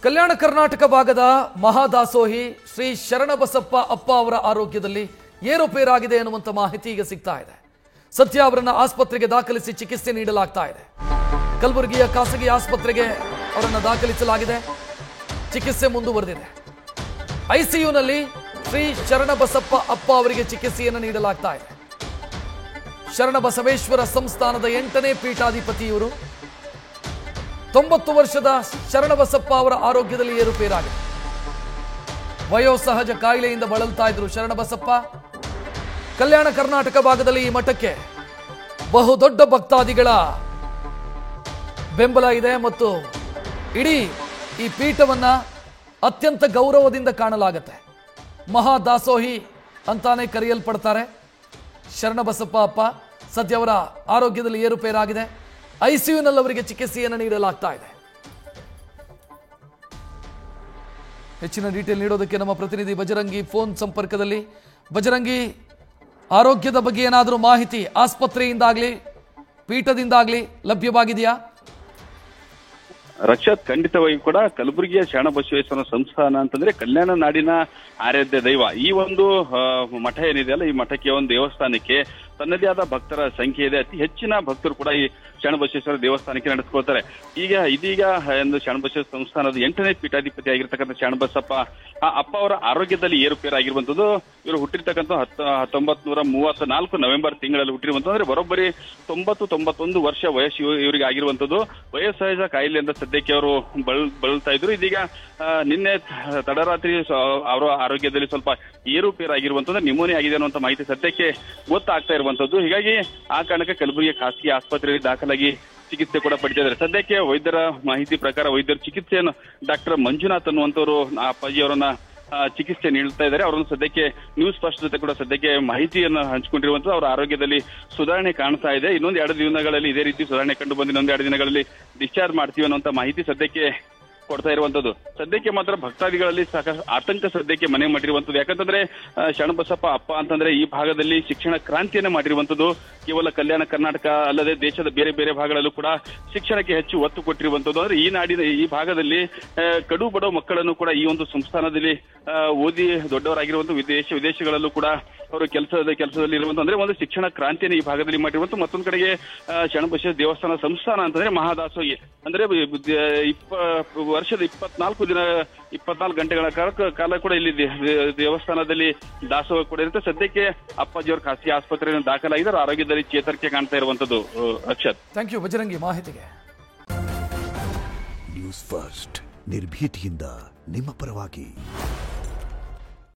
ಕಲ್ಯಾಣ ಕರ್ನಾಟಕ ಭಾಗದ ಮಹಾದಾಸೋಹಿ ಶ್ರೀ ಶರಣಬಸಪ್ಪ ಅಪ್ಪ ಅವರ ಆರೋಗ್ಯದಲ್ಲಿ ಏರುಪೇರಾಗಿದೆ ಎನ್ನುವಂತ ಮಾಹಿತಿ ಈಗ ಸಿಗ್ತಾ ಇದೆ. ಸದ್ಯ ಅವರನ್ನು ಆಸ್ಪತ್ರೆಗೆ ದಾಖಲಿಸಿ ಚಿಕಿತ್ಸೆ ನೀಡಲಾಗ್ತಾ ಇದೆ. ಕಲಬುರಗಿಯ ಖಾಸಗಿ ಆಸ್ಪತ್ರೆಗೆ ಅವರನ್ನು ದಾಖಲಿಸಲಾಗಿದೆ. ಚಿಕಿತ್ಸೆ ಮುಂದುವರೆದಿದೆ. ಐಸಿಯುನಲ್ಲಿ ಶ್ರೀ ಶರಣಬಸಪ್ಪ ಅಪ್ಪ ಅವರಿಗೆ ಚಿಕಿತ್ಸೆಯನ್ನು ನೀಡಲಾಗ್ತಾ ಇದೆ. ಶರಣಬಸವೇಶ್ವರ ಸಂಸ್ಥಾನದ 8ನೇ ಪೀಠಾಧಿಪತಿ ಇವರು. 90 ವರ್ಷದ ಶರಣಬಸಪ್ಪ ಅವರ ಆರೋಗ್ಯದಲ್ಲಿ ಏರುಪೇರಾಗಿದೆ. ವಯೋಸಹಜ ಕಾಯಿಲೆಯಿಂದ ಬಳಲ್ತಾ ಇದ್ರು ಶರಣಬಸಪ್ಪ. ಕಲ್ಯಾಣ ಕರ್ನಾಟಕ ಭಾಗದಲ್ಲಿ ಈ ಮಠಕ್ಕೆ ಬಹುದೊಡ್ಡ ಭಕ್ತಾದಿಗಳ ಬೆಂಬಲ ಇದೆ ಮತ್ತು ಇಡೀ ಈ ಪೀಠವನ್ನ ಅತ್ಯಂತ ಗೌರವದಿಂದ ಕಾಣಲಾಗುತ್ತೆ. ಮಹಾದಾಸೋಹಿ ಅಂತಾನೆ ಕರೆಯಲ್ಪಡ್ತಾರೆ ಶರಣಬಸಪ್ಪ ಅಪ್ಪ. ಸದ್ಯ ಅವರ ಆರೋಗ್ಯದಲ್ಲಿ ಏರುಪೇರಾಗಿದೆ. ಐಸಿಯುನಲ್ಲಿ ಅವರಿಗೆ ಚಿಕಿತ್ಸೆಯನ್ನು ನೀಡಲಾಗ್ತಾ ಇದೆ. ಹೆಚ್ಚಿನ ಡೀಟೇಲ್ ನೀಡೋದಕ್ಕೆ ನಮ್ಮ ಪ್ರತಿನಿಧಿ ಬಜರಂಗಿ ಫೋನ್ ಸಂಪರ್ಕದಲ್ಲಿ. ಬಜರಂಗಿ, ಆರೋಗ್ಯದ ಬಗ್ಗೆ ಏನಾದರೂ ಮಾಹಿತಿ ಆಸ್ಪತ್ರೆಯಿಂದಾಗ್ಲಿ ಪೀಠದಿಂದಾಗ್ಲಿ ಲಭ್ಯವಾಗಿದೆಯಾ? ರಕ್ಷತ್, ಖಂಡಿತವಾಗಿ ಕೂಡ ಕಲಬುರಗಿಯ ಶರಣಬಸವೇಶ್ವರ ಸಂಸ್ಥಾನ ಅಂತಂದ್ರೆ ಕಲ್ಯಾಣ ನಾಡಿನ ಆರಾಧ್ಯ ದೈವ. ಈ ಒಂದು ಮಠ ಏನಿದೆಯಲ್ಲ, ಈ ಮಠಕ್ಕೆ ಒಂದು ದೇವಸ್ಥಾನಕ್ಕೆ ತನ್ನದೇ ಆದ ಭಕ್ತರ ಸಂಖ್ಯೆ ಇದೆ. ಅತಿ ಹೆಚ್ಚಿನ ಭಕ್ತರು ಕೂಡ ಈ ಶರಣಬಸವೇಶ್ವರ ದೇವಸ್ಥಾನಕ್ಕೆ ನಡೆಸ್ಕೊಳ್ತಾರೆ. ಇದೀಗ ಒಂದು ಶರಣಬಸವೇಶ್ವರ ಸಂಸ್ಥಾನದ 8ನೇ ಪೀಠಾಧಿಪತಿ ಆಗಿರ್ತಕ್ಕಂಥ ಶರಣಬಸಪ್ಪ ಅಪ್ಪ ಅವರ ಆರೋಗ್ಯದಲ್ಲಿ ಏರುಪೇರಾಗಿರುವಂತದ್ದು. ಇವರು ಹುಟ್ಟಿರ್ತಕ್ಕಂಥ 1934 ನವೆಂಬರ್ ತಿಂಗಳಲ್ಲಿ ಹುಟ್ಟಿರುವಂತದ್ದು. ಅಂದ್ರೆ ಬರೋಬ್ಬರಿ 90-91 ವರ್ಷ ವಯಸ್ಸು ಇವರಿಗೆ ಆಗಿರುವಂತದ್ದು. ವಯೋಸಹಜ ಕಾಯಿಲೆಯಿಂದ ಸದ್ಯಕ್ಕೆ ಅವರು ಬಳಲ್ತಾ ಇದ್ರು. ಇದೀಗ ನಿನ್ನೆ ತಡರಾತ್ರಿ ಅವರ ಆರೋಗ್ಯದಲ್ಲಿ ಸ್ವಲ್ಪ ಏರುಪೇರಾಗಿರುವಂತದ್ದು, ನಿಮೋನಿಯಾ ಆಗಿದೆ ಅನ್ನುವಂತ ಮಾಹಿತಿ ಸದ್ಯಕ್ಕೆ ಗೊತ್ತಾಗ್ತಾ ಇರುವಂತದ್ದು. ಹೀಗಾಗಿ ಆ ಕಾರಣಕ್ಕೆ ಕಲಬುರಗಿ ಖಾಸಗಿ ಆಸ್ಪತ್ರೆಯಲ್ಲಿ ದಾಖಲಾಗಿ ಚಿಕಿತ್ಸೆ ಕೂಡ ಪಡಿತಿದ್ದಾರೆ. ಸದ್ಯಕ್ಕೆ ವೈದ್ಯರ ಮಾಹಿತಿ ಪ್ರಕಾರ ವೈದ್ಯರು ಚಿಕಿತ್ಸೆಯನ್ನು ಡಾಕ್ಟರ್ ಮಂಜುನಾಥ್ ಅನ್ನುವಂಥವ್ರು ಅಪ್ಪಾಜಿ ಅವರನ್ನ ಚಿಕಿತ್ಸೆ ನೀಡ್ತಾ ಇದ್ದಾರೆ. ಅವರನ್ನು ಸದ್ಯಕ್ಕೆ ನ್ಯೂಸ್ ಫಸ್ಟ್ ಜೊತೆ ಕೂಡ ಸದ್ಯಕ್ಕೆ ಮಾಹಿತಿಯನ್ನು ಹಂಚಿಕೊಂಡಿರುವಂತದ್ದು. ಅವರ ಆರೋಗ್ಯದಲ್ಲಿ ಸುಧಾರಣೆ ಕಾಣ್ತಾ ಇದೆ. ಇನ್ನೊಂದು 2 ದಿನಗಳಲ್ಲಿ ಇದೇ ರೀತಿ ಸುಧಾರಣೆ ಕಂಡು ಬಂದು ಇನ್ನೊಂದು 2 ದಿನಗಳಲ್ಲಿ ಡಿಸ್ಚಾರ್ಜ್ ಮಾಡ್ತೀವಿ ಅನ್ನುವಂತ ಮಾಹಿತಿ ಸದ್ಯಕ್ಕೆ ಕೊಡ್ತಾ ಇರುವಂತದ್ದು. ಸದ್ಯಕ್ಕೆ ಮಾತ್ರ ಭಕ್ತಾದಿಗಳಲ್ಲಿ ಸಾಕಷ್ಟು ಆತಂಕ ಸದ್ಯಕ್ಕೆ ಮನೆ ಮಾಡಿರುವಂತದ್ದು. ಯಾಕಂತಂದ್ರೆ ಶರಣಬಸಪ್ಪ ಅಪ್ಪ ಅಂತಂದ್ರೆ ಈ ಭಾಗದಲ್ಲಿ ಶಿಕ್ಷಣ ಕ್ರಾಂತಿಯನ್ನ ಮಾಡಿರುವಂತದ್ದು. ಕೇವಲ ಕಲ್ಯಾಣ ಕರ್ನಾಟಕ ಅಲ್ಲದೆ ದೇಶದ ಬೇರೆ ಬೇರೆ ಭಾಗಗಳಲ್ಲೂ ಕೂಡ ಶಿಕ್ಷಣಕ್ಕೆ ಹೆಚ್ಚು ಒತ್ತು ಕೊಟ್ಟಿರುವಂತದ್ದು. ಅಂದ್ರೆ ಈ ನಾಡಿನ ಈ ಭಾಗದಲ್ಲಿ ಕಡು ಬಡ ಮಕ್ಕಳನ್ನು ಕೂಡ ಈ ಒಂದು ಸಂಸ್ಥಾನದಲ್ಲಿ ಓದಿ ದೊಡ್ಡವರಾಗಿರುವಂತ ವಿದೇಶಗಳಲ್ಲೂ ಕೂಡ ಅವರು ಕೆಲಸದಲ್ಲಿ ಇರುವಂತ ಅಂದ್ರೆ ಒಂದು ಶಿಕ್ಷಣ ಕ್ರಾಂತಿಯನ್ನು ಈ ಭಾಗದಲ್ಲಿ ಮಾಡಿರುವಂತ. ಮತ್ತೊಂದು ಕಡೆಗೆ ಶರಣಬಸವೇಶ್ವರ ದೇವಸ್ಥಾನ ಸಂಸ್ಥಾನ ಅಂತಂದ್ರೆ ಮಹಾದಾಸೋಹಿ ಅಂದ್ರೆ ವರ್ಷದ 24 ಗಂಟೆಗಳ ಕಾಲ ಕೂಡ ಇಲ್ಲಿ ದೇವಸ್ಥಾನದಲ್ಲಿ ದಾಸೋಹ ಕೂಡ ಇರುತ್ತೆ. ಸದ್ಯಕ್ಕೆ ಅಪ್ಪಾಜಿಯವರು ಖಾಸಗಿ ಆಸ್ಪತ್ರೆಯನ್ನು ದಾಖಲಾಗಿದ್ದಾರೆ. ಆರೋಗ್ಯದಲ್ಲಿ ಚೇತರಿಕೆ ಕಾಣ್ತಾ ಇರುವಂತದ್ದು. ಅಕ್ಷತ್, ಥ್ಯಾಂಕ್ ಯು ಬಜರಂಗಿ ಮಾಹಿತಿಗೆ. ನ್ಯೂಸ್ ಫಸ್ಟ್ ನಿರ್ಭೀತಿಯಿಂದ ನಿಮ್ಮ ಪರವಾಗಿ.